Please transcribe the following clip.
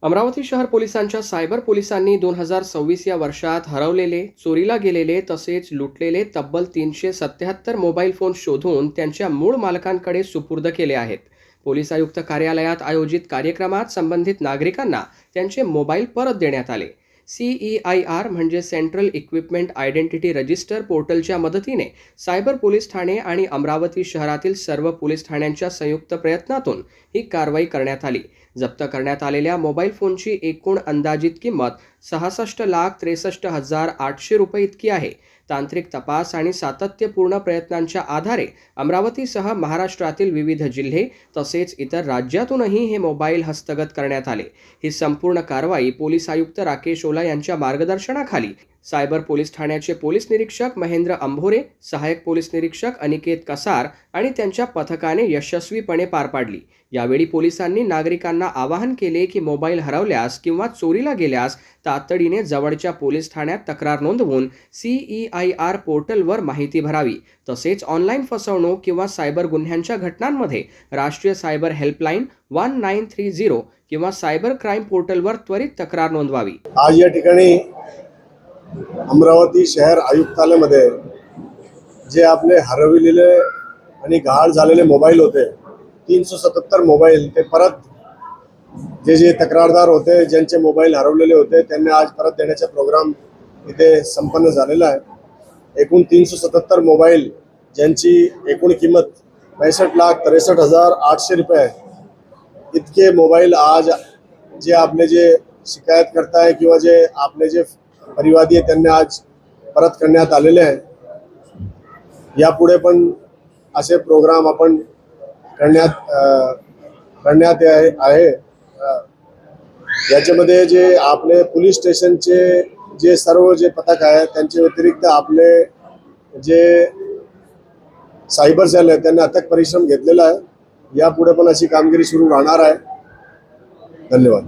अमरावती शहर पोलिसांच्या सायबर पोलिसांनी 2026 या वर्षात हरवलेले, चोरीला गेलेले तसेच लुटलेले तब्बल 377 मोबाईल फोन शोधून त्यांच्या मूळ मालकांकडे सुपूर्द केले आहेत. पोलीस आयुक्त कार्यालयात आयोजित कार्यक्रमात संबंधित नागरिकांना त्यांचे मोबाईल परत देण्यात आले. CEIR म्हणजे सेंट्रल इक्विपमेंट आयडेंटिटी रजिस्टर पोर्टलच्या मदतीने सायबर पोलीस ठाणे आणि अमरावती शहरातील सर्व पोलीस ठाण्यांच्या संयुक्त प्रयत्नातून ही कारवाई करण्यात आली. जप्त करण्यात आलेल्या मोबाईल फोनची एकूण अंदाजित किंमत 66,63,800 रुपये इतकी आहे. तांत्रिक तपास आणि सातत्यपूर्ण प्रयत्नांच्या आधारे अमरावतीसह महाराष्ट्रातील विविध जिल्हे तसेच इतर राज्यातूनही हे मोबाईल हस्तगत करण्यात आले. ही संपूर्ण कारवाई पोलीस आयुक्त राकेश ओला यांच्या मार्गदर्शनाखाली सायबर पोलीस ठाण्याचे पोलीस निरीक्षक महेंद्र अंभोरे, सहाय्यक पोलीस निरीक्षक अनिकेत कसार आणि त्यांच्या पथकाने यशस्वीपणे पार पाडली. यावेळी पोलिसांनी नागरिकांना आवाहन केले की मोबाईल हरवल्यास किंवा चोरीला गेल्यास तातडीने जवळच्या पोलीस ठाण्यात तक्रार नोंदवून CEIR पोर्टलवर माहिती भरावी. तसेच ऑनलाईन फसवणूक किंवा सायबर गुन्ह्यांच्या घटनांमध्ये राष्ट्रीय सायबर हेल्पलाईन 1930 किंवा सायबर क्राईम पोर्टलवर त्वरित तक्रार नोंदवावी. आज या ठिकाणी अमरावती शहर आयुक्तालयामध्ये जे आपले हरविलेले आणि गहाळ झालेले मोबाईल होते 377 मोबाईल, ते परत जे तक्रारदार होते ज्यांचे मोबाईल हरवलेले होते त्यांना आज परत देण्याचा प्रोग्राम इथे संपन्न झालेला आहे. एकूण 377 मोबाईल ज्यांची एकूण किंमत 65,63,800 रुपये आहे. इतके मोबाईल आज जे आपले जे शिकायत करताय किंवा जे आपले जे परिवादी आहे त्यांना आज परत करण्यात आलेले आहे. यापुढे पण असे प्रोग्राम आपण करण्यात आहे. याच्यामध्ये जे आपले पोलीस स्टेशनचे जे सर्व जे पथक आहे त्यांच्या व्यतिरिक्त आपले जे सायबर सेल आहे त्यांनी अथक परिश्रम घेतलेला आहे. यापुढे पण अशी कामगिरी सुरू राहणार आहे. धन्यवाद.